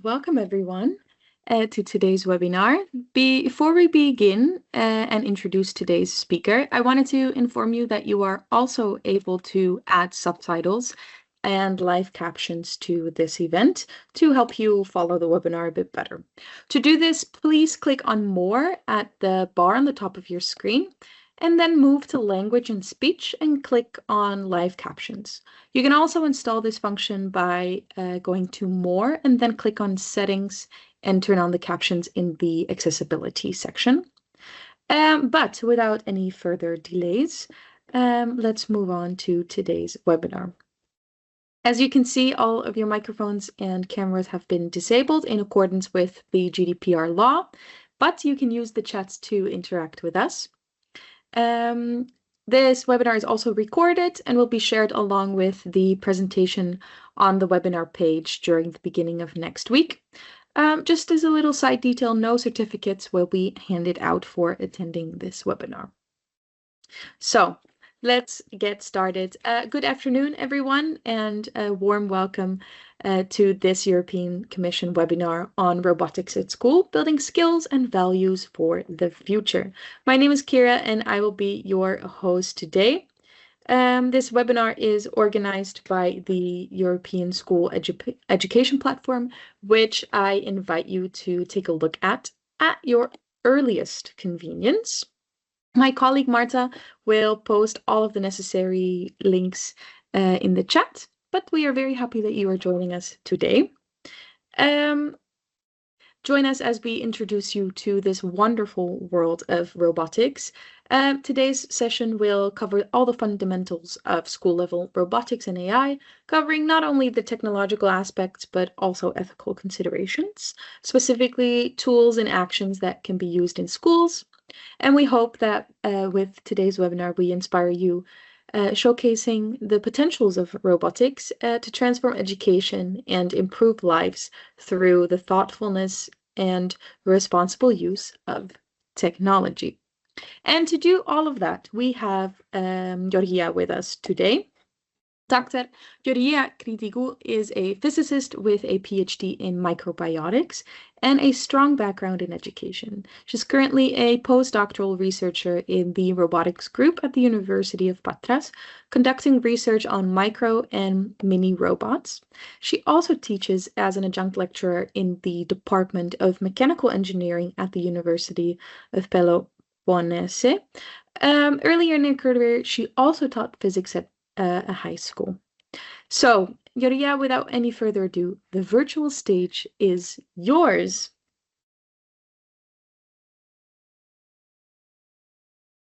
Welcome, everyone, to today's webinar. Before we begin and introduce today's speaker, I wanted to inform you that you are also able to add subtitles and live captions to this event to help you follow the webinar a bit better. To do this, please click on More at the bar on the top of your screen, and then move to Language and Speech and click on Live Captions. You can also install this function by going to More and then click on Settings and turn on the captions in the Accessibility section. But without any further delays, let's move on to today's webinar. As you can see, all of your microphones and cameras have been disabled in accordance with the GDPR law, but you can use the chats to interact with us. This webinar is also recorded and will be shared along with the presentation on the webinar page during the beginning of next week. Just as a little side detail, no certificates will be handed out for attending this webinar. So let's get started. Good afternoon, everyone, and a warm welcome to this European Commission webinar on robotics at school, building skills and values for the future. My name is Kira, and I will be your host today. This webinar is organized by the European School Education Platform, which I invite you to take a look at your earliest convenience. My colleague Marta will post all of the necessary links in the chat, but we are very happy that you are joining us today. Join us as we introduce you to this wonderful world of robotics. Today's session will cover all the fundamentals of school-level robotics and AI, covering not only the technological aspects, but also ethical considerations, specifically tools and actions that can be used in schools. And we hope that with today's webinar, we inspire you, showcasing the potentials of robotics to transform education and improve lives through the thoughtfulness and responsible use of technology. And to do all of that, we have Georgia with us today. Dr. Georgia Kritikou is a physicist with a PhD in microbiotics and a strong background in education. She's currently a postdoctoral researcher in the robotics group at the University of Patras, conducting research on micro and mini robots. She also teaches as an adjunct lecturer in the Department of Mechanical Engineering at the University of Peloponnese. Earlier in her career, she also taught physics at a high school. So, Yoria, without any further ado, the virtual stage is yours.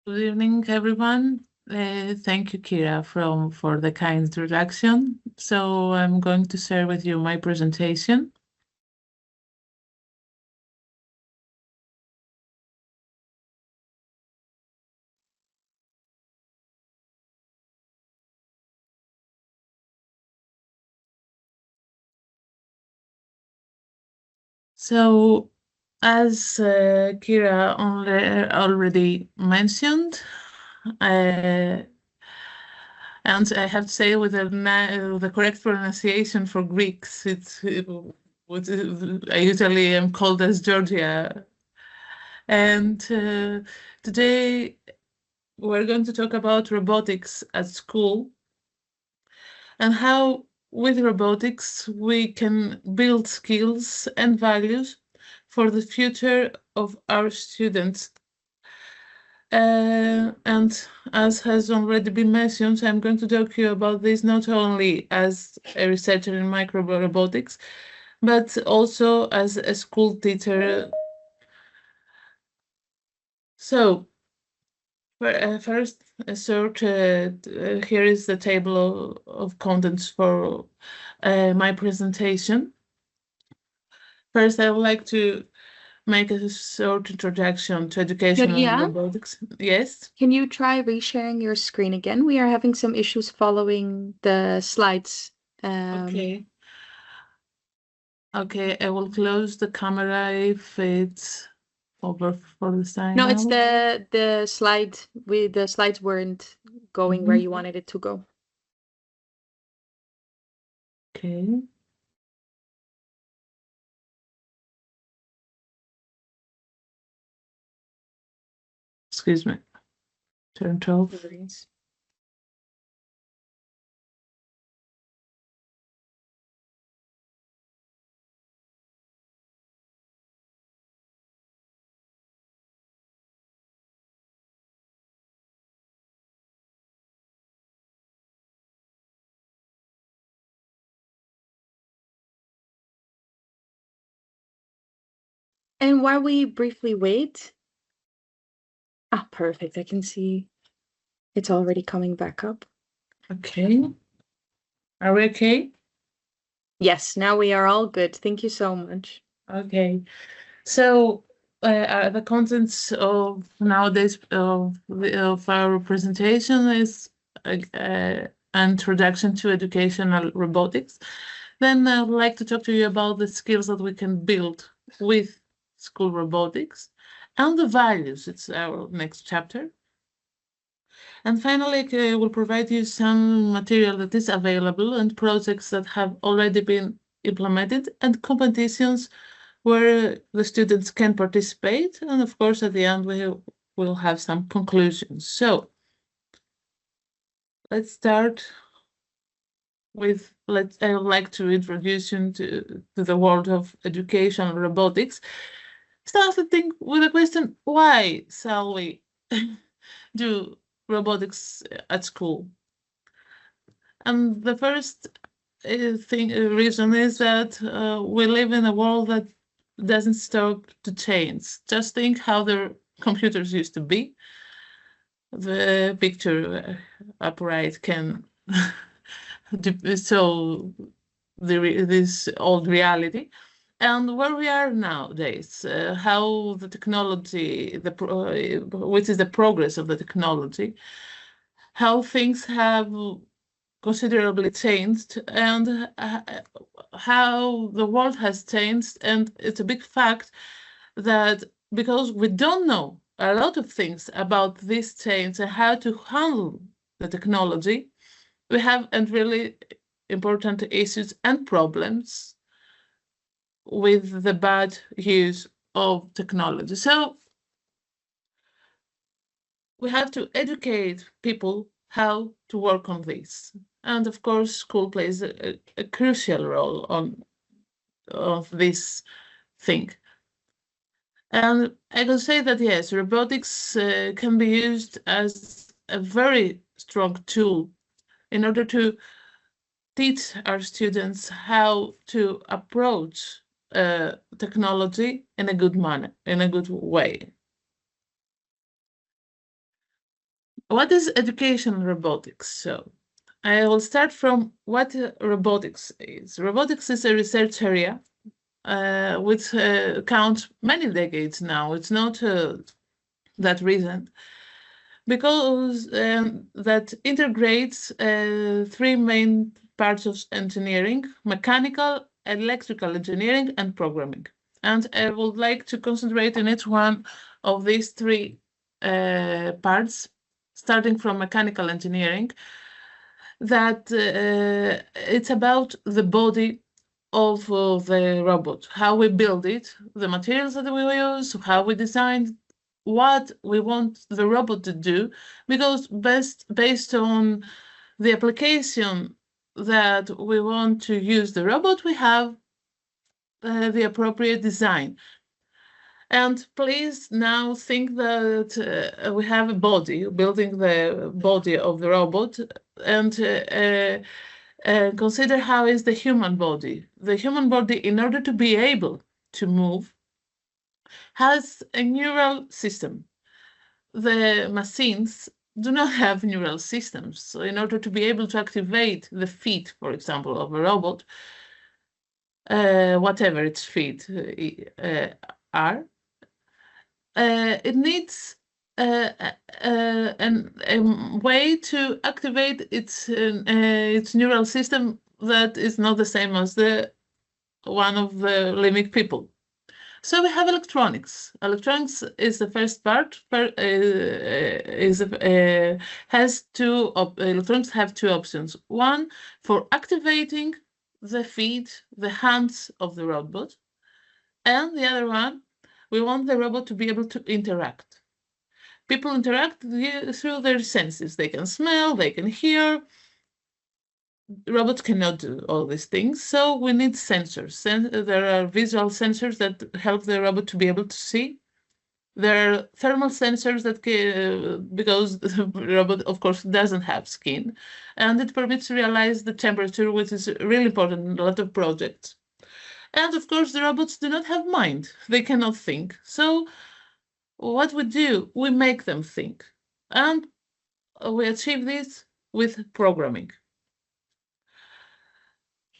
Good evening, everyone. Thank you, Kira, for the kind introduction. So I'm going to share with you my presentation. So, as Kira already mentioned, and I have to say with the correct pronunciation for Greeks, it's what I usually am called as Georgia. And today we're going to talk about robotics at school and how with robotics we can build skills and values for the future of our students. And as has already been mentioned, I'm going to talk to you about this not only as a researcher in microrobotics, but also as a school teacher. So, first, here is the table of contents for my presentation. First, I would like to make a short introduction to education and robotics. Yes? Can you try resharing your screen again? We are having some issues following the slides. Okay. Okay, I will close the camera if it's over for the sign. No, it's the slide. The slides weren't going where you wanted it to go. Okay. Excuse me. Turned No off. worries. And while we briefly wait, ah, perfect. I can see it's already coming back up. Okay. Are we okay? Yes, now we are all good. Thank you so much. Okay. So the contents of nowadays of our presentation is an introduction to educational robotics. Then I would like to talk to you about the skills that we can build with school robotics and the values. It's our next chapter. And finally, we'll provide you some material that is available and projects that have already been implemented and competitions where the students can participate. And of course, at the end, we will have some conclusions. So let's start with, I would like to introduce you to the world of education and robotics. Starting with the question, why shall we do robotics at school? And the first reason is that we live in a world that doesn't stop to change. Just think how the computers used to be. The picture upright can show this old reality. And where we are nowadays, how the technology, which is the progress of the technology, how things have considerably changed, and how the world has changed. And it's a big fact that because we don't know a lot of things about this change and how to handle the technology, we have and really important issues and problems with the bad use of technology. So we have to educate people how to work on this. And of course, school plays a crucial role on of this thing. And I can say that yes, robotics can be used as a very strong tool in order to teach our students how to approach technology in a good manner, in a good way. What is education robotics? So I will start from what robotics is. Robotics is a research area which counts many decades now. It's not that recent because that integrates three main parts of engineering: mechanical, electrical engineering, and programming. And I would like to concentrate in each one of these three parts, starting from mechanical engineering, that it's about the body of the robot, how we build it, the materials that we use, how we design, what we want the robot to do, because based on the application that we want to use the robot, we have the appropriate design. And please now think that we have a body, building the body of the robot, and consider how is the human body. The human body, in order to be able to move, has a neural system. The machines do not have neural systems. So in order to be able to activate the feet, for example, of a robot, whatever its feet are, it needs a way to activate its neural system that is not the same as the one of the living people. So we have electronics. Electronics is the first part. Electronics have two options. One for activating the feet, the hands of the robot, and the other one, we want the robot to be able to interact. People interact through their senses. They can smell, they can hear. Robots cannot do all these things, so we need sensors. There are visual sensors that help the robot to be able to see. There are thermal sensors that because the robot, of course, doesn't have skin, and it permits to realize the temperature, which is really important in a lot of projects. And of course, the robots do not have mind; they cannot think. So, what we do, we make them think, and we achieve this with programming.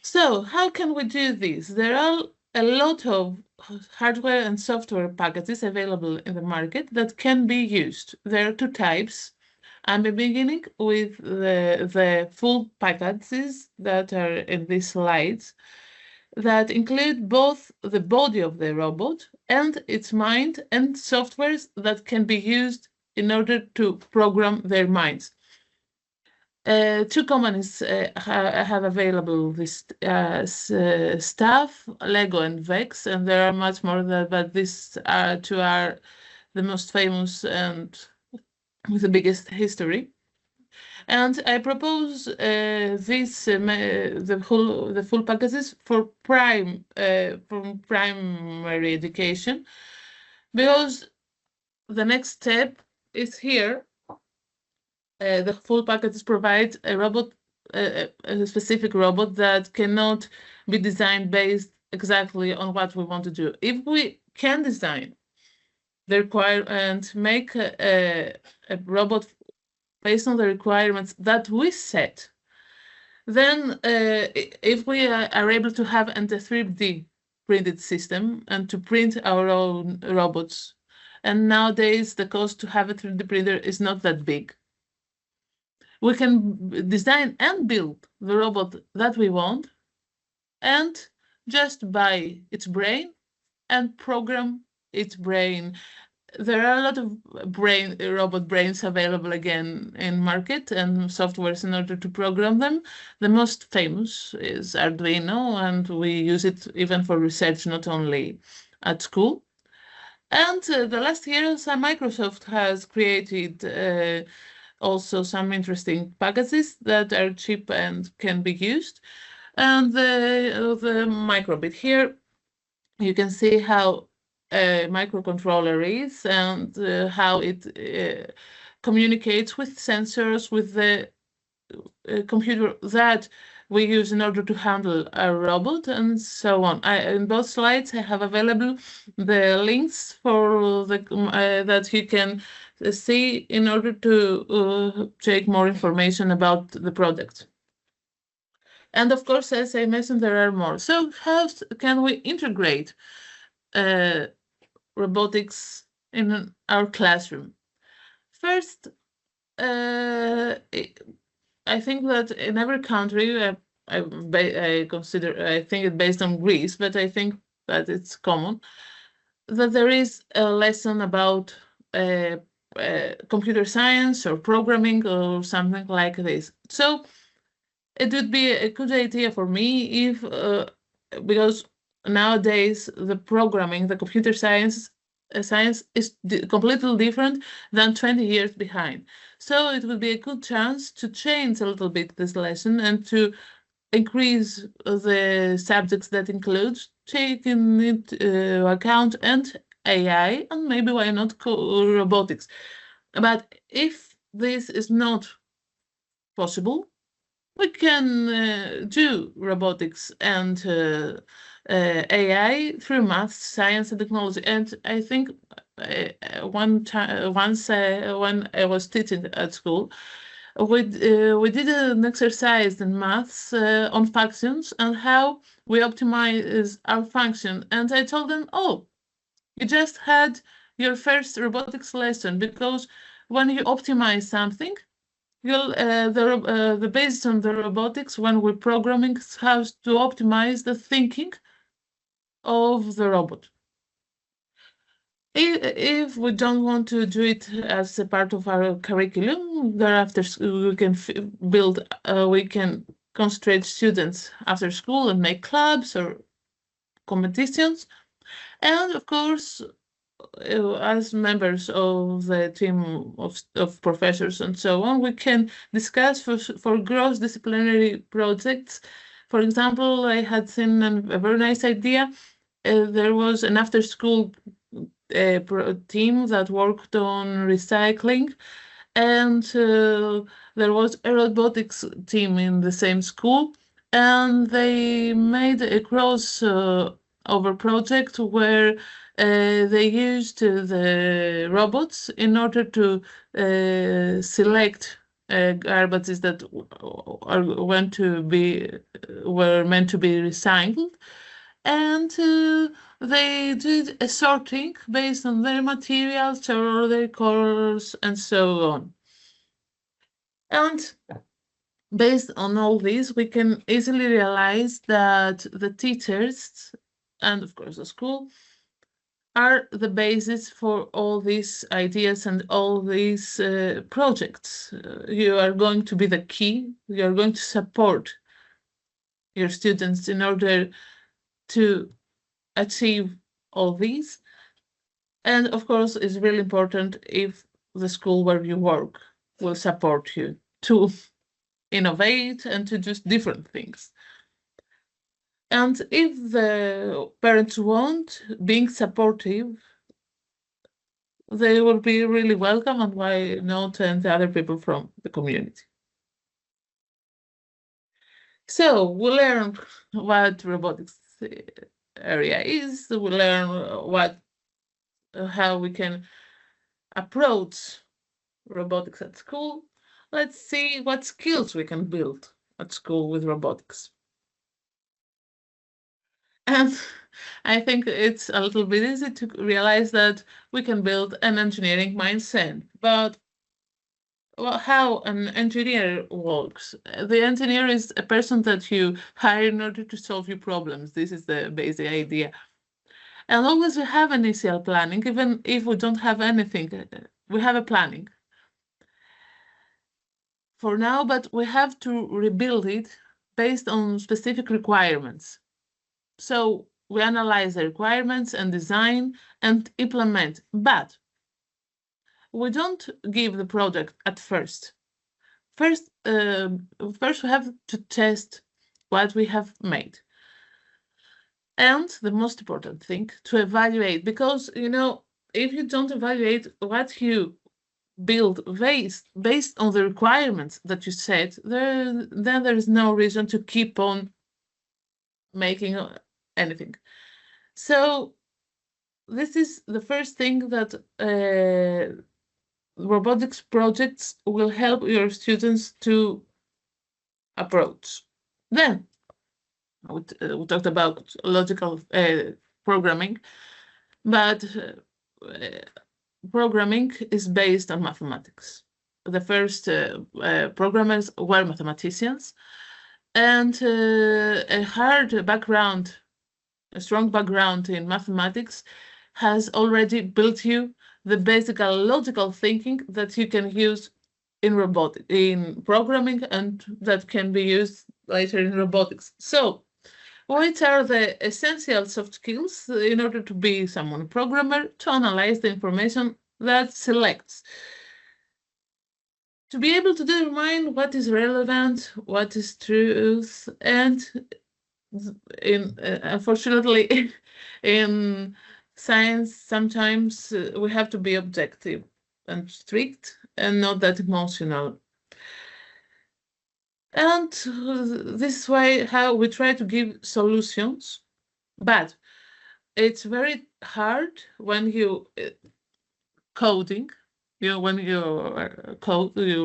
So, how can we do this? There are a lot of hardware and software packages available in the market that can be used. There are two types. I'm beginning with the full packages that are in these slides that include both the body of the robot and its mind and softwares that can be used in order to program their minds. Two companies have available this stuff, Lego and Vex, and there are much more but these two are the most famous and with the biggest history. And I propose the full packages for primary education, because the next step is here. The full packages provide a specific robot that cannot be designed based exactly on what we want to do. If we can design the require and make a robot based on the requirements that we set, then if we are able to have a 3D printed system and to print our own robots, and nowadays the cost to have a 3D printer is not that big, we can design and build the robot that we want and just buy its brain and program its brain. There are a lot of robot brains available again in market and softwares in order to program them. The most famous is Arduino, and we use it even for research, not only at school. And the last years, Microsoft has created also some interesting packages that are cheap and can be used. And the microbit here, you can see how a microcontroller is and how it communicates with sensors, with the computer that we use in order to handle a robot, and so on. In both slides, I have available the links for the that you can see in order to take more information about the product. And of course, as I mentioned, there are more. So how can we integrate uh, robotics in our classroom? First, uh, I think that in every country, I think it based on Greece, but I think that it's common that there is a lesson about uh, computer science or programming or something like this. So it would be a good idea for me if, because nowadays the programming, the computer science is completely different than 20 years behind. So it would be a good chance to change a little bit this lesson and to increase the subjects that include taking into account and AI and maybe why not robotics. But if this is not possible, we can do robotics and AI through math, science, and technology. And I think one time, once when I was teaching at school, we did an exercise in maths on functions and how we optimize our function. And I told them, oh, you just had your first robotics lesson because when you optimize something, the based on the robotics when we're programming how to optimize the thinking of the robot. If we don't want to do it as a part of our curriculum, thereafter we can we can concentrate students after school and make clubs or competitions. And of course, as members of the team of professors and so on, we can discuss for cross-disciplinary projects. For example, I had seen a very nice idea. There was an after-school team that worked on recycling, and there was a robotics team in the same school, and they made a cross over project where they used the robots in order to select garbages that are went to be were meant to be recycled, and they did a sorting based on their materials or their colors and so on. And based on all this, we can easily realize that the teachers and, of course, the school are the basis for all these ideas and all these projects. You are going to be the key. You are going to support your students in order to achieve all these. And of course, it's really important if the school where you work will support you to innovate and to do different things. And if the parents want being supportive, they will be really welcome, and why not, and the other people from the community. So we learn what robotics area is. We learn what how we can approach robotics at school. Let's see what skills we can build at school with robotics. And I think it's a little bit easy to realize that we can build an engineering mindset. But well, how an engineer works? The engineer is a person that you hire in order to solve your problems. This is the basic idea. And always we have initial planning, even if we don't have anything, we have a planning for now, but we have to rebuild it based on specific requirements. So we analyze the requirements and design and implement, but we don't give the product at first. First, first we have to test what we have made. And the most important thing, to evaluate, because if you don't evaluate what you build based on the requirements that you set, then there is no reason to keep on making anything. So this is the first thing that robotics projects will help your students to approach. Then we talked about logical programming, but programming is based on mathematics. The first programmers were mathematicians, and a strong background in mathematics has already built you the basic logical thinking that you can use in programming, and that can be used later in robotics. So what are the essential soft skills in order to be someone programmer? To analyze the information that selects, to be able to determine what is relevant, what is truth, and unfortunately in science sometimes we have to be objective and strict and not that emotional. And this is why how we try to give solutions, but it's very hard when you coding, when you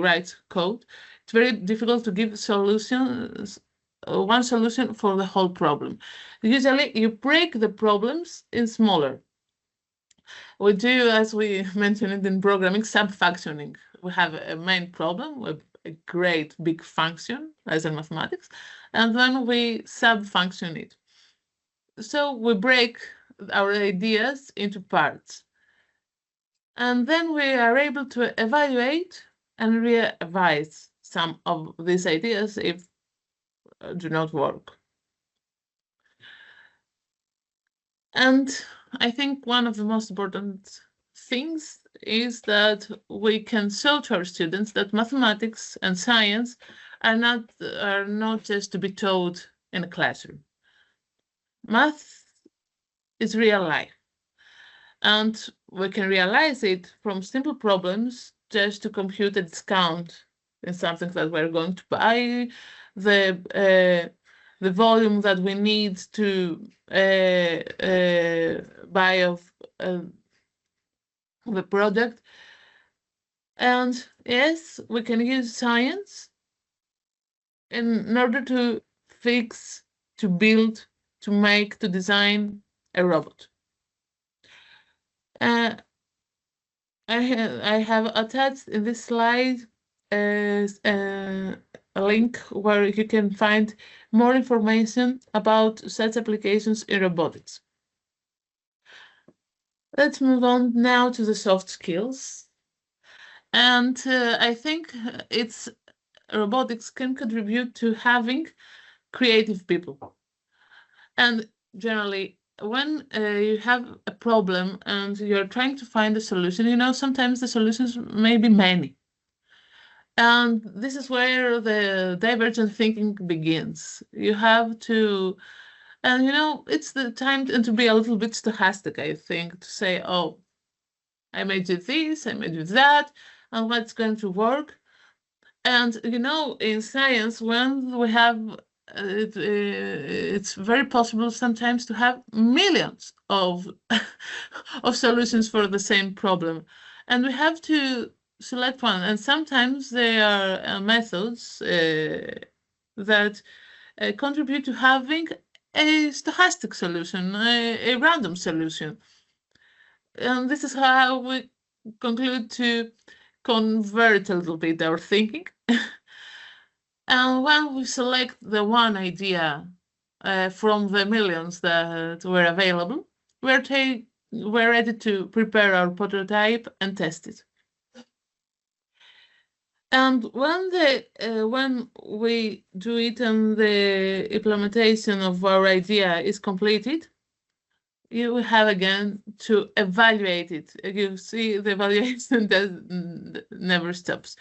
write code, it's very difficult to give solutions, one solution for the whole problem. Usually you break the problems in smaller. We do, as we mentioned in programming, sub-functioning. We have a main problem, a great big function, as in mathematics, and then we sub-function it. So we break our ideas into parts. And then we are able to evaluate and revise some of these ideas if do not work. And I think one of the most important things is that we can show to our students that mathematics and science are not just to be taught in a classroom. Math is real life, and we can realize it from simple problems just to compute a discount in something that we're going to buy, the volume that we need to buy of the product. And yes, we can use science in order to fix, to build, to make, to design a robot. Uh, I have attached in this slide a link where you can find more information about such applications in robotics. Let's move on now to the soft skills. And I think it's robotics can contribute to having creative people. And generally, when you have a problem and you're trying to find a solution, sometimes the solutions may be many. And this is where the divergent thinking begins. You have to, and it's the time to be a little bit stochastic, I think, to say, oh, I may do this, I may do that, and what's going to work. And in science, when we have it's very possible sometimes to have millions of of solutions for the same problem, and we have to select one. And sometimes there are methods that contribute to having a stochastic solution, a random solution. And this is how we conclude to convert a little bit our thinking. And when we select the one idea from the millions that were available, we're ready to prepare our prototype and test it. And when we do it and the implementation of our idea is completed, you have again to evaluate it. You see, the evaluation never stops.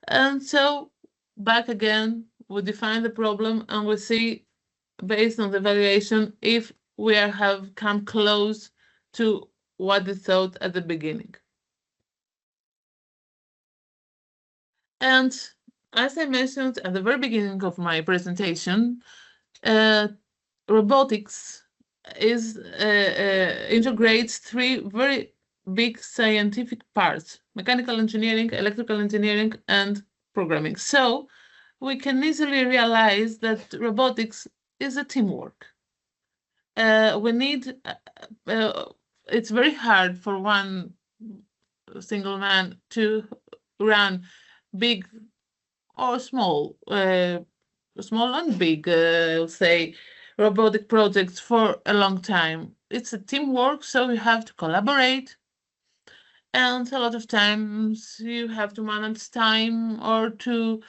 And so back again, we define the problem and we see, based on the evaluation, if have come close to what they thought at the beginning. And as I mentioned at the very beginning of my presentation, uh, robotics integrates three very big scientific parts: mechanical engineering, electrical engineering, and programming. So we can easily realize that robotics is a teamwork. We need, it's very hard for one single man to run big or small and big, I'll say, robotic projects for a long time. It's a teamwork, so you have to collaborate. And a lot of times you have to manage time or to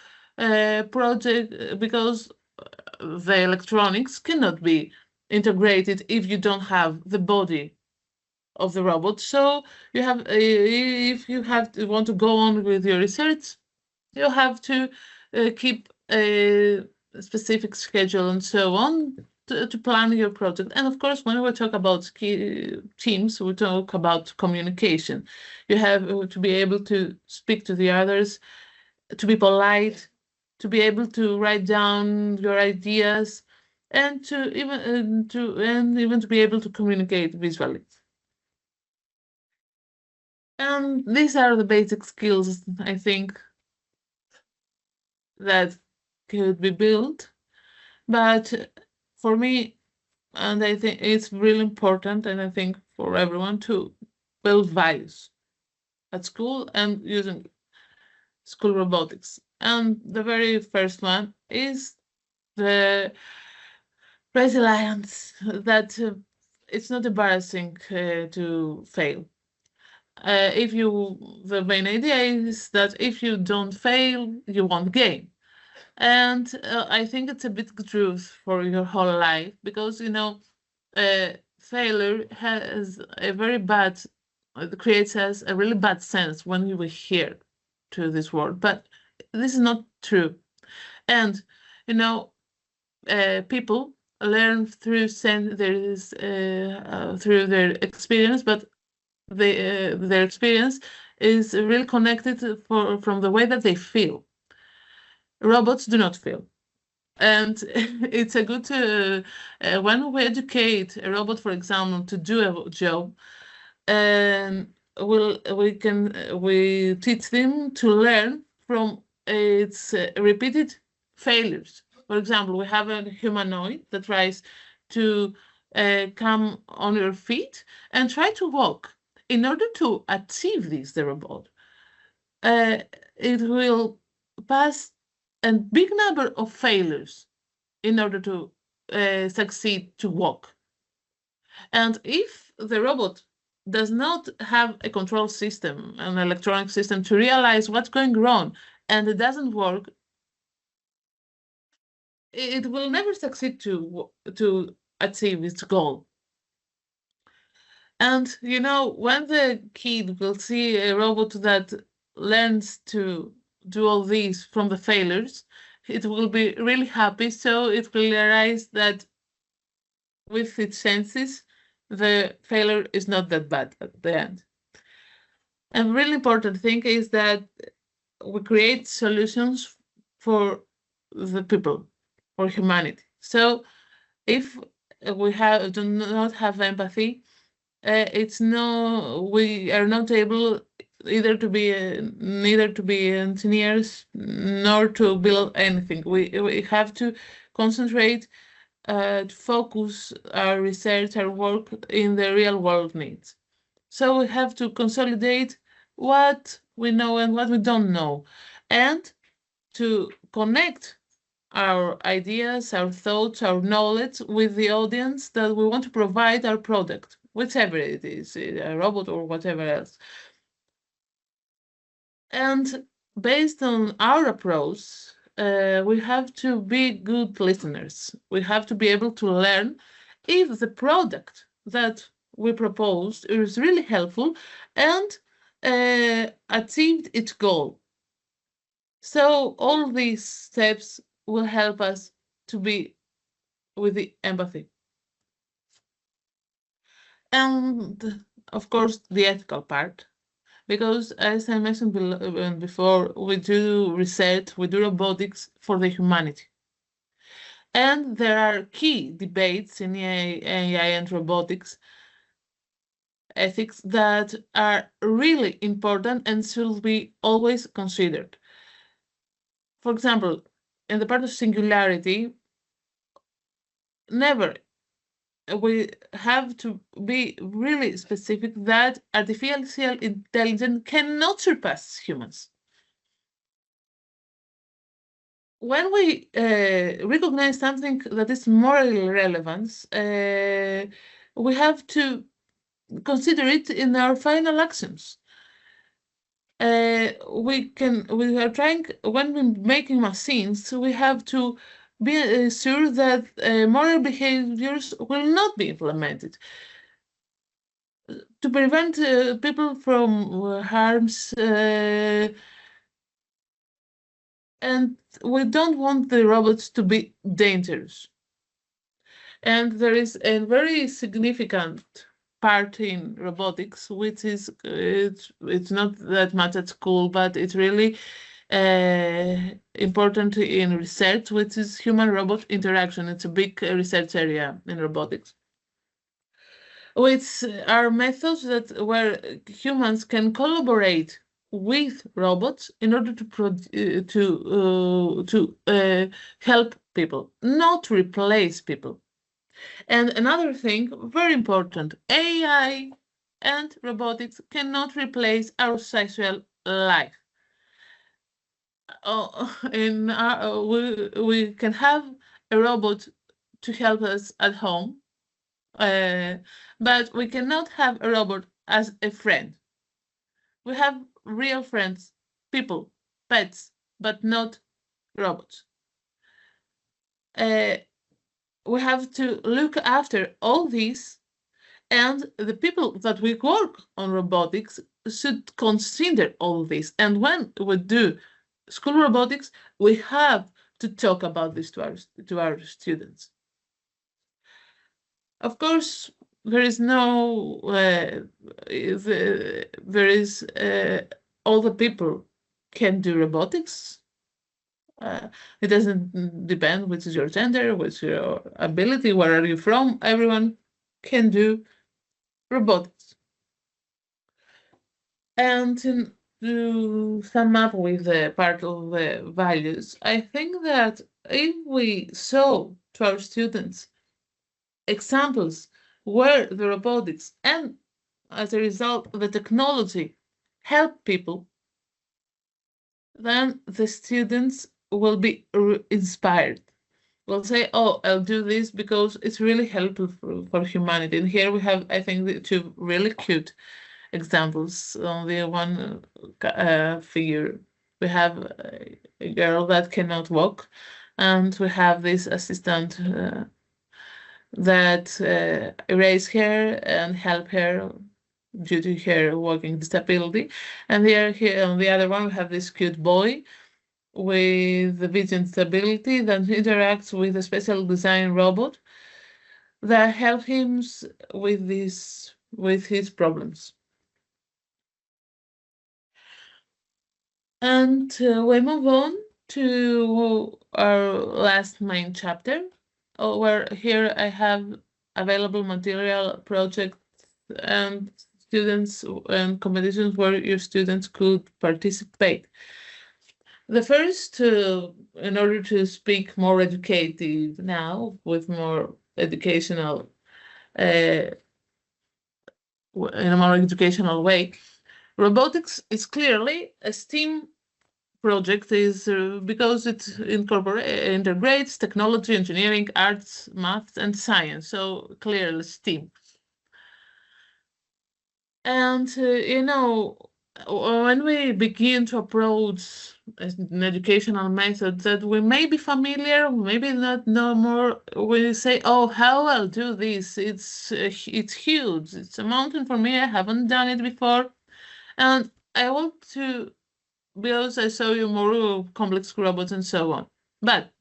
project because the electronics cannot be integrated if you don't have the body of the robot. So you have, if you want to go on with your research, you have to keep a specific schedule and so on to plan your project. And of course, when we talk about teams, we talk about communication. You have to be able to speak to the others, to be polite, to be able to write down your ideas, and to be able to communicate visually. And these are the basic skills, I think, that could be built. But for me, and I think it's really important, and I think for everyone, to build values at school and using school robotics. And the very first one is the resilience, that it's not embarrassing to fail. The main idea is that if you don't fail, you won't gain. And I think it's a big truth for your whole life, because uh, failure has a very bad, creates us a really bad sense when we were here to this world. But this is not true. And, you know, people learn through through their experience, but their experience is really connected from the way that they feel. Robots do not feel. And it's a good when we educate a robot, for example, to do a job, and we teach them to learn from its repeated failures. For example, we have a humanoid that tries to come on your feet and try to walk. In order to achieve this, the robot, uh, it will pass a big number of failures in order to succeed to walk. And if the robot does not have a control system, an electronic system to realize what's going wrong, and it doesn't work, it will never succeed to achieve its goal. And when the kid will see a robot that learns to do all these from the failures, it will be really happy. So it will realize that with its senses, the failure is not that bad at the end. And really important thing is that we create solutions for the people, for humanity. So if we do not have empathy, it's no we are not able either to be neither to be engineers nor to build anything. We have to concentrate to focus our research, our work in the real world needs. So we have to consolidate what we know and what we don't know, and to connect our ideas, our thoughts, our knowledge with the audience that we want to provide our product, whichever it is, a robot or whatever else. And based on our approach, we have to be good listeners. We have to be able to learn if the product that we proposed is really helpful and achieved its goal. So all these steps will help us to be with the empathy. And of course, the ethical part. Because as I mentioned before, we do research, we do robotics for the humanity. And there are key debates in AI and robotics ethics that are really important and should be always considered. For example, in the part of singularity, never we have to be really specific that artificial intelligence cannot surpass humans. When we recognize something that is morally relevant, we have to consider it in our final actions. We are trying, when we're making machines, we have to be sure that moral behaviors will not be implemented to prevent people from harms, and we don't want the robots to be dangerous. And there is a very significant part in robotics, which is it's not that much at school, but it's really important in research, which is human-robot interaction. It's a big research area in robotics, which are methods that where humans can collaborate with robots in order to help people, not replace people. And another thing, very important, AI and robotics cannot replace our sexual life. We can have a robot to help us at home, but we cannot have a robot as a friend. We have real friends, people, pets, but not robots. We have to look after all these And the people that we work on robotics should consider all this. And when we do school robotics, we have to talk about this to our students. Of course, there is no, there is, all the people can do robotics. Uh, it doesn't depend which is your gender, which is your ability, where are you from. Everyone can do robotics. And to sum up with the part of the values, I think that if we show to our students examples where the robotics and as a result the technology help people, then the students will be inspired. Will say, "Oh, I'll do this because it's really helpful for humanity." And here we have, I think, the two really cute examples. On the one figure, we have a girl that cannot walk, and we have this assistant that erase her and help her due to her walking disability. And here on the other one, we have this cute boy with the vision disability that interacts with a special design robot that help him with his problems. And we move on to our last main chapter, where here I have available material, projects, and students and competitions where your students could participate. The first, in order to speak more educative now, with more educational, uh, in a more educational way, robotics is clearly a STEAM project is because it integrates technology, engineering, arts, maths, and science. So clearly STEAM. And when we begin to approach an educational method that we may be familiar, maybe not no more, we say, "Oh, how I'll do this? It's huge. It's a mountain for me. I haven't done it before." And I want to, because I show you more complex robots and so on. But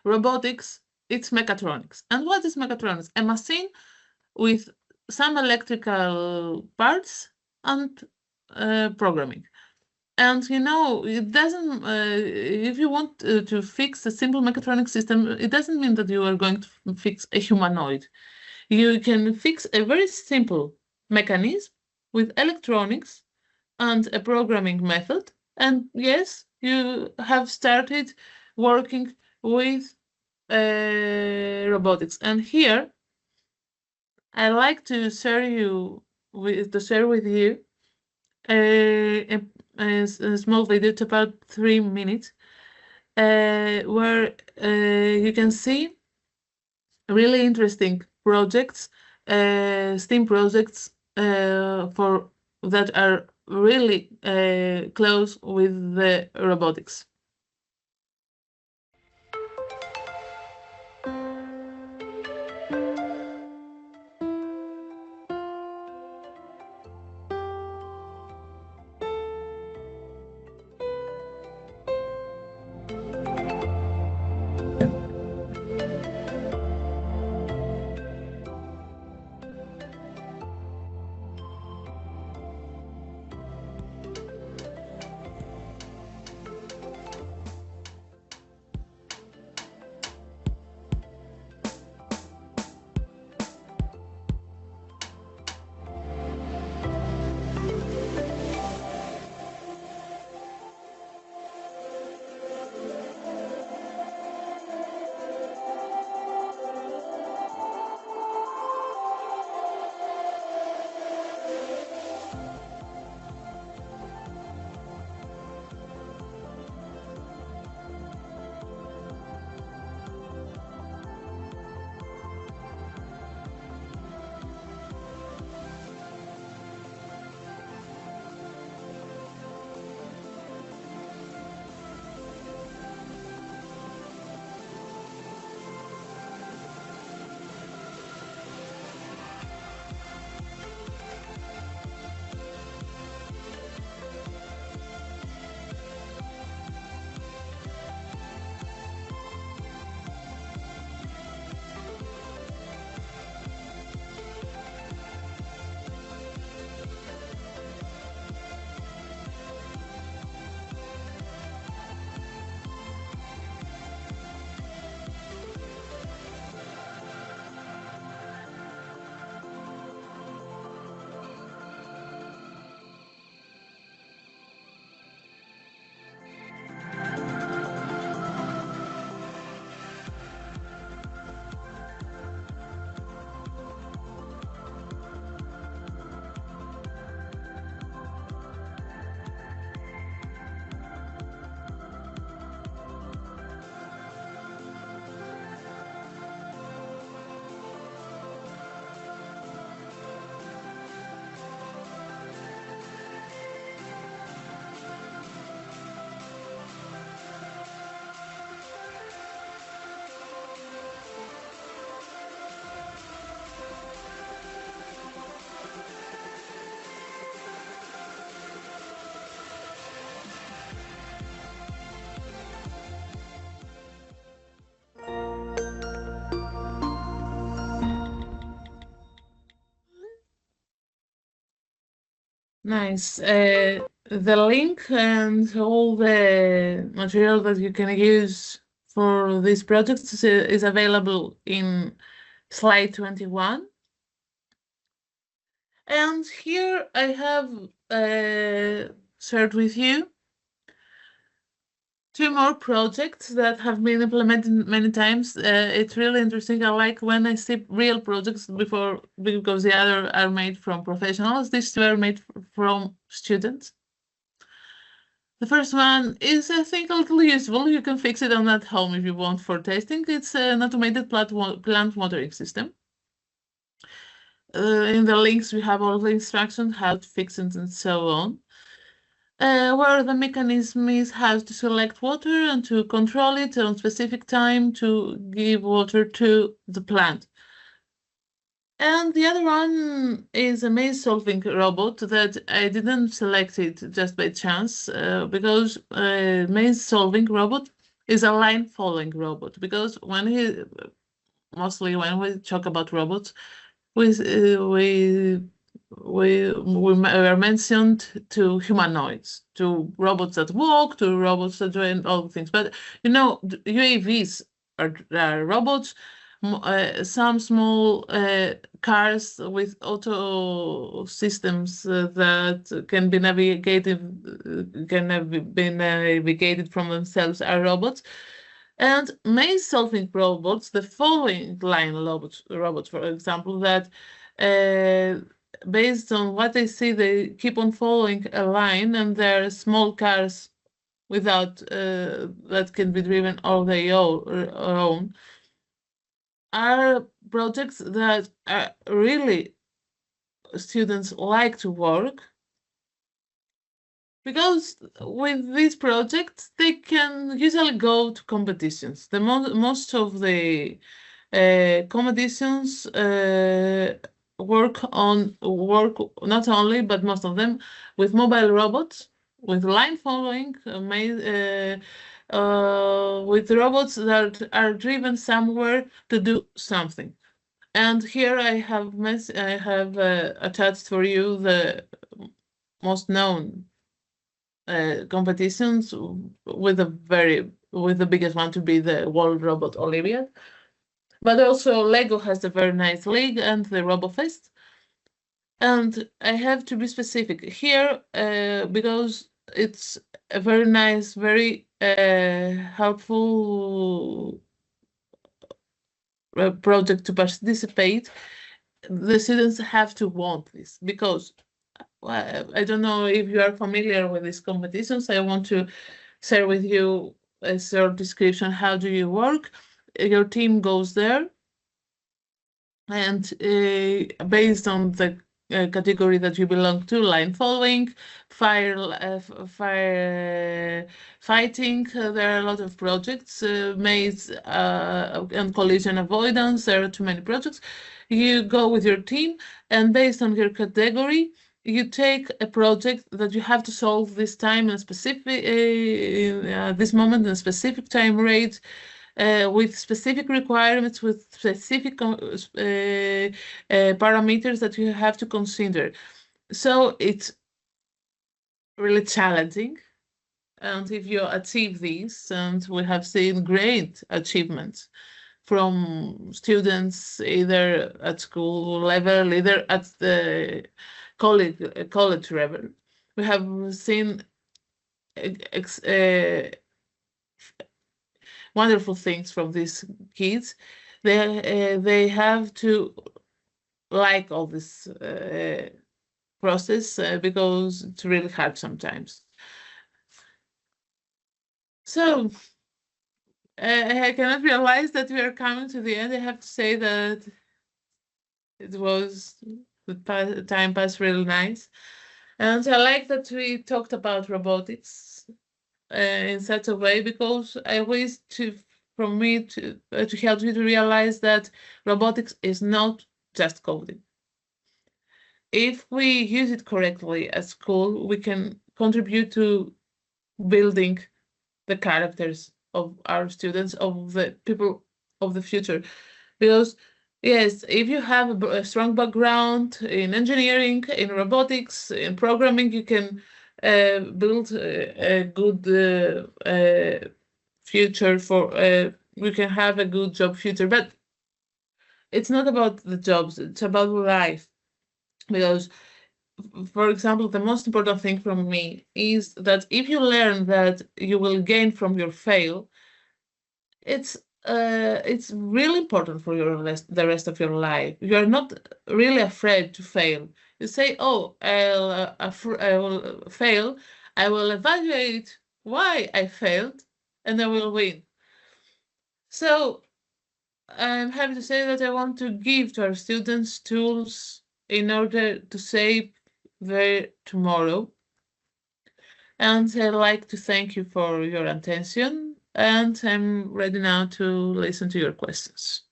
robotics, it's mechatronics. And what is mechatronics? A machine with some electrical parts and programming. And it doesn't, if you want to fix a simple mechatronic system, it doesn't mean that you are going to fix a humanoid. You can fix a very simple mechanism with electronics and a programming method. And yes, you have started working with robotics. And here, I like to share with you a small video, to about 3 minutes, where you can see really interesting projects, STEAM projects for that are really close with the robotics. Nice. The link and all the material that you can use for these projects is available in slide 21. And here I have shared with you two more projects that have been implemented many times. It's really interesting. I like when I see real projects before because the other are made from professionals. These two are made from students. The first one is, I think, a little useful. You can fix it on at home if you want for testing. It's an automated plant watering system. In the links, we have all the instructions, how to fix it, and so on. Where the mechanism is how to select water and to control it on specific time to give water to the plant. And the other one is a maze solving robot that I didn't select it just by chance because maze solving robot is a line following robot because mostly when we talk about robots we are mentioned to humanoids, to robots that walk, to robots that do all the things. But UAVs are robots. Some small cars with auto systems that can be navigated from themselves are robots. And main solving robots, the following line robots, for example, that uh, based on what they see, they keep on following a line, and there are small cars without that can be driven all their own, are projects that are really students like to work because with these projects they can usually go to competitions. Most of the competitions work not only but most of them with mobile robots, with line following, with robots that are driven somewhere to do something. And here I have attached for you the most known competitions with the biggest one to be the World Robot Olympiad. But also Lego has a very nice league and the RoboFest. And I have to be specific here because it's a very nice, very helpful project to participate. The students have to want this because I don't know if you are familiar with these competitions. I want to share with you a short description. How do you work? Your team goes there, and based on the category that you belong to, line following, fire fighting, there are a lot of projects, maze and collision avoidance. There are too many projects. You go with your team, and based on your category, you take a project that you have to solve this time in a specific this moment in a specific time rate with specific requirements, with specific parameters that you have to consider. So it's really challenging. And if you achieve these, and we have seen great achievements from students either at school level, either at the college level, we have seen wonderful things from these kids. They have to like all this process because it's really hard sometimes. So I cannot realize that we are coming to the end. I have to say that the time passed really nice, and I like that we talked about robotics in such a way because I wish from me to help you to realize that robotics is not just coding. If we use it correctly at school, we can contribute to building the characters of our students, of the people of the future. Because Yes, if you have a strong background in engineering, in robotics, in programming, you can build a good future for you can have a good job future. But it's not about the jobs, it's about life. Because, for example, the most important thing from me is that if you learn that you will gain from your fail, it's it's really important for the rest of your life. You are not really afraid to fail. You say, "Oh, I will fail. I will evaluate why I failed, and I will win." So I'm happy to say that I want to give to our students tools in order to save their tomorrow. And I'd like to thank you for your attention. And I'm ready now to listen to your questions.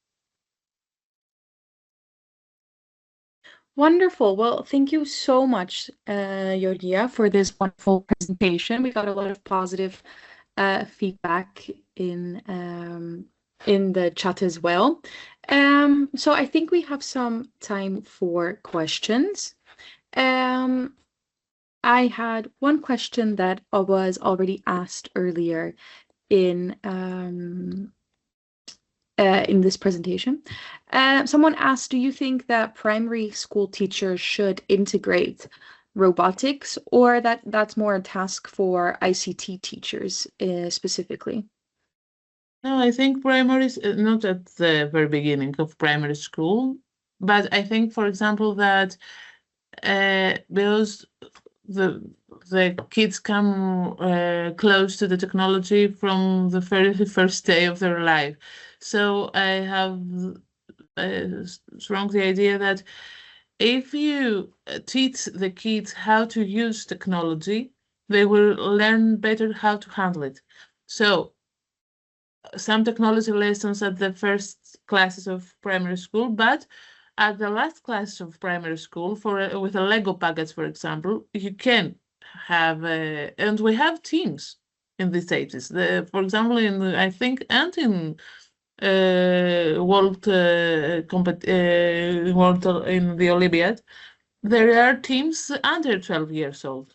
Wonderful. Well, thank you so much, Yodia, for this wonderful presentation. We got a lot of positive feedback in the chat as well. So I think we have some time for questions. Um, I had one question that was already asked earlier in um, in this presentation. Someone asked, do you think that primary school teachers should integrate robotics, or that's more a task for ICT teachers specifically? No, I think primary is not at the very beginning of primary school, but I think, for example, that because the kids come close to the technology from the very first day of their life. So I have strong the idea that if you teach the kids how to use technology, they will learn better how to handle it. So some technology lessons at the first classes of primary school, but at the last class of primary school, with a Lego package, for example, you can have, and we have teams in these ages. For example, I think, and in world in the Olympiad, there are teams under 12 years old.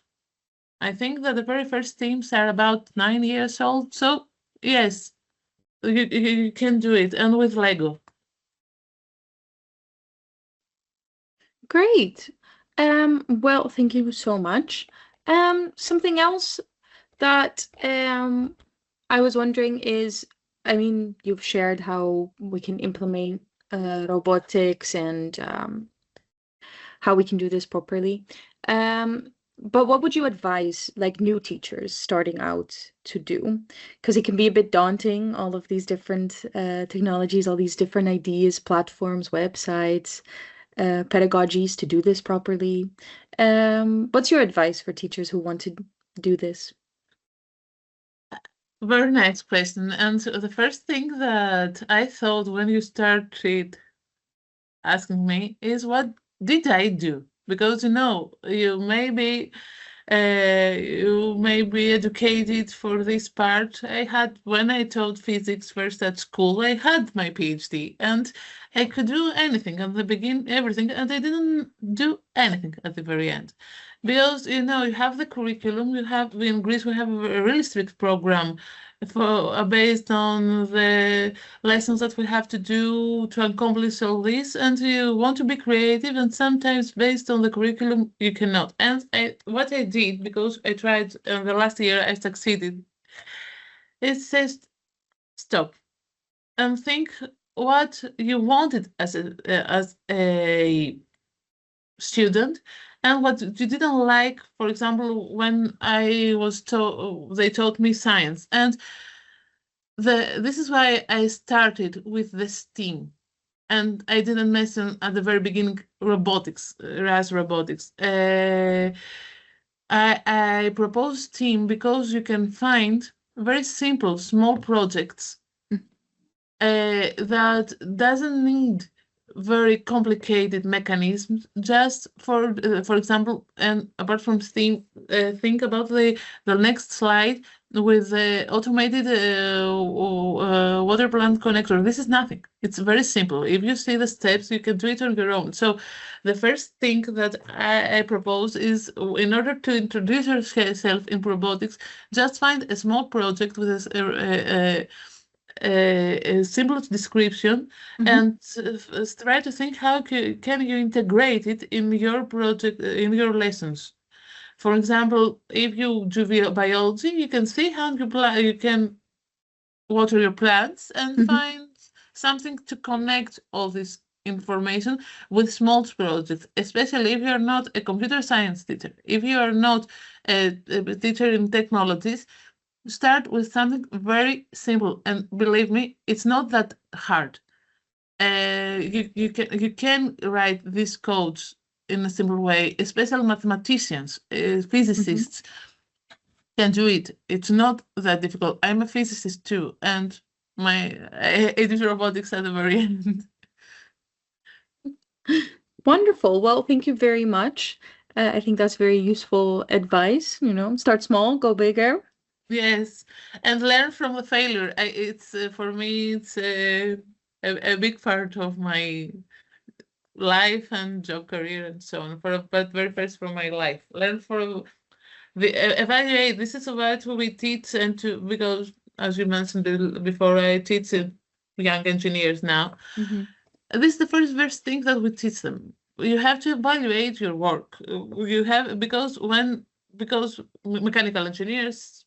I think that the very first teams are about 9 years old. So yes, you can do it, and with Lego. Great. Well, thank you so much. Something else that I was wondering is, I mean, you've shared how we can implement robotics and how we can do this properly. But what would you advise like new teachers starting out to do? Because it can be a bit daunting, all of these different technologies, all these different ideas, platforms, websites, pedagogies to do this properly. What's your advice for teachers who want to do this? Very nice question. And the first thing that I thought when you started asking me is, what did I do? Because you may be educated for this part. I had, when I taught physics first at school, I had my PhD and I could do anything at the beginning, everything, and I didn't do anything at the very end. Because you have the curriculum, you have in Greece we have a really strict program for based on the lessons that we have to do to accomplish all this, and you want to be creative, and sometimes based on the curriculum you cannot. And what I did, because I tried the last year, I succeeded. It says stop and think what you wanted as a student and what you didn't like. For example, when I was taught, they taught me science, and this is why I started with this team. And I didn't mention at the very beginning robotics, RAS robotics. I proposed team because you can find very simple, small projects that doesn't need very complicated mechanisms. Just for example, and apart from think about the next slide. with automated water plant connector. This is nothing. It's very simple. If you see the steps, you can do it on your own. So the first thing that I propose is, in order to introduce yourself in robotics, just find a small project with a simple description, Mhm. and try to think how can you integrate it in your project, in your lessons. For example, if you do biology, you can see how you can water your plants and Mhm. find something to connect all this information with small projects, especially if you're not a computer science teacher. If you are not a teacher in technologies, start with something very simple. And believe me, it's not that hard. You can write these codes in a simple way. Especially mathematicians, Mhm. physicists can do it. It's not that difficult. I'm a physicist too, and I did robotics at the very end. Wonderful. Well, thank you very much. I think that's very useful advice. Start small, go bigger. Yes, and learn from the failure. It's for me, it's a big part of my life and job career and so on. But very first from my life, learn from evaluate. This is what we teach, and to because as you mentioned before, I teach young engineers now. Mhm. This is the first thing that we teach them. You have to evaluate your work. You have because mechanical engineers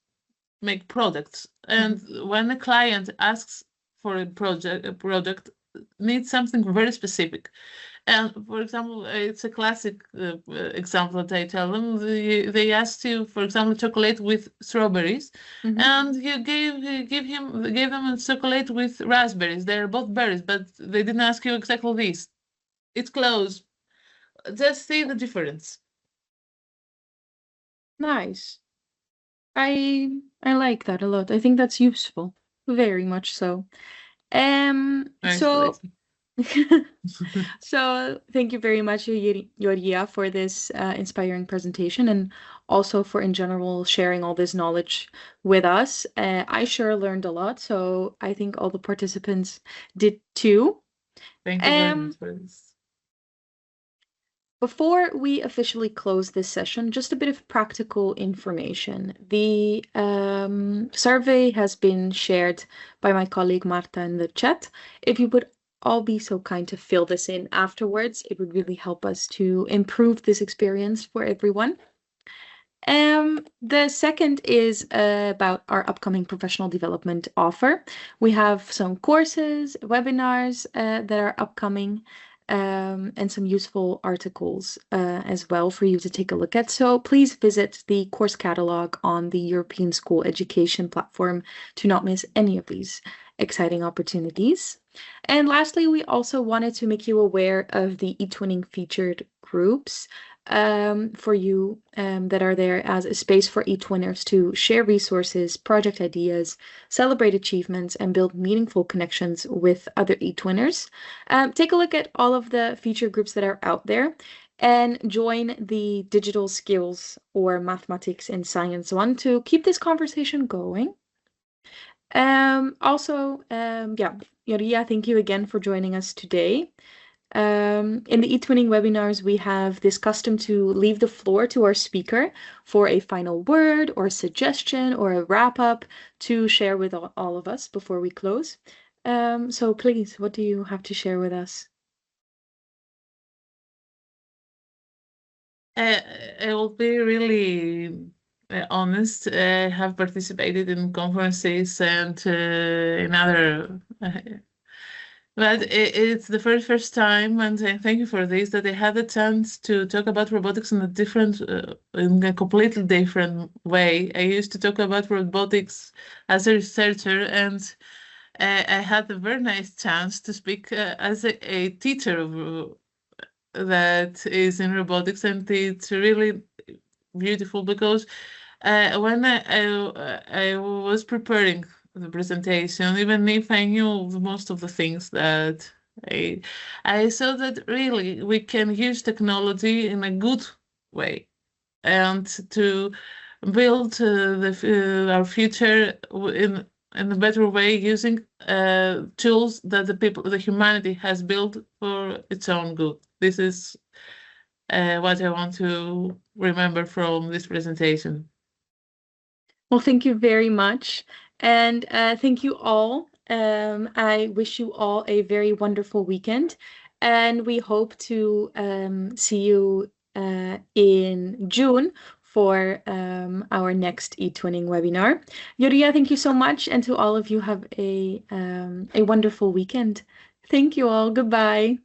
make products, and Mhm. when a client asks for a product needs something very specific. And for example, it's a classic example that I tell them. They asked you, for example, chocolate with strawberries, Mhm. and you gave them a chocolate with raspberries. They're both berries, but they didn't ask you exactly this. It's close. Just see the difference. Nice. I like that a lot. I think that's useful. Very much so. Nice So place. so thank you very much, Yoria, for this inspiring presentation and also for in general sharing all this knowledge with us. I sure learned a lot, so I think all the participants did too. Thank you very much Um, for this. Before we officially close this session, just a bit of practical information. The survey has been shared by my colleague Marta in the chat. If you would all be so kind to fill this in afterwards, it would really help us to improve this experience for everyone. The second is about our upcoming professional development offer. We have some courses, webinars that are upcoming, and some useful articles as well for you to take a look at. So please visit the course catalog on the European School Education platform to not miss any of these exciting opportunities. And lastly, we also wanted to make you aware of the eTwinning featured groups for you that are there as a space for eTwinners to share resources, project ideas, celebrate achievements, and build meaningful connections with other eTwinners. Take a look at all of the feature groups that are out there and join the digital skills or mathematics and science one to keep this conversation going. Yeah, Yoria, thank you again for joining us today. In the eTwinning webinars, we have this custom to leave the floor to our speaker for a final word or suggestion or a wrap up to share with all of us before we close. So please, what do you have to share with us? Uh, I will be really honest. I have participated in conferences and in other, but it's the first time, and thank you for this, that I had the chance to talk about robotics in a completely different way. I used to talk about robotics as a researcher, and I had a very nice chance to speak as a teacher that is in robotics, and it's really beautiful because when I was preparing the presentation, even if I knew most of the things that I I saw that really we can use technology in a good way and to build our future in a better way using tools that the humanity has built for its own good. This is what I want to remember from this presentation. Well, thank you very much. And thank you all. I wish you all a very wonderful weekend. And we hope to see you in June for our next eTwinning webinar. Yuria, thank you so much. And to all of you, have a wonderful weekend. Thank you all. Goodbye.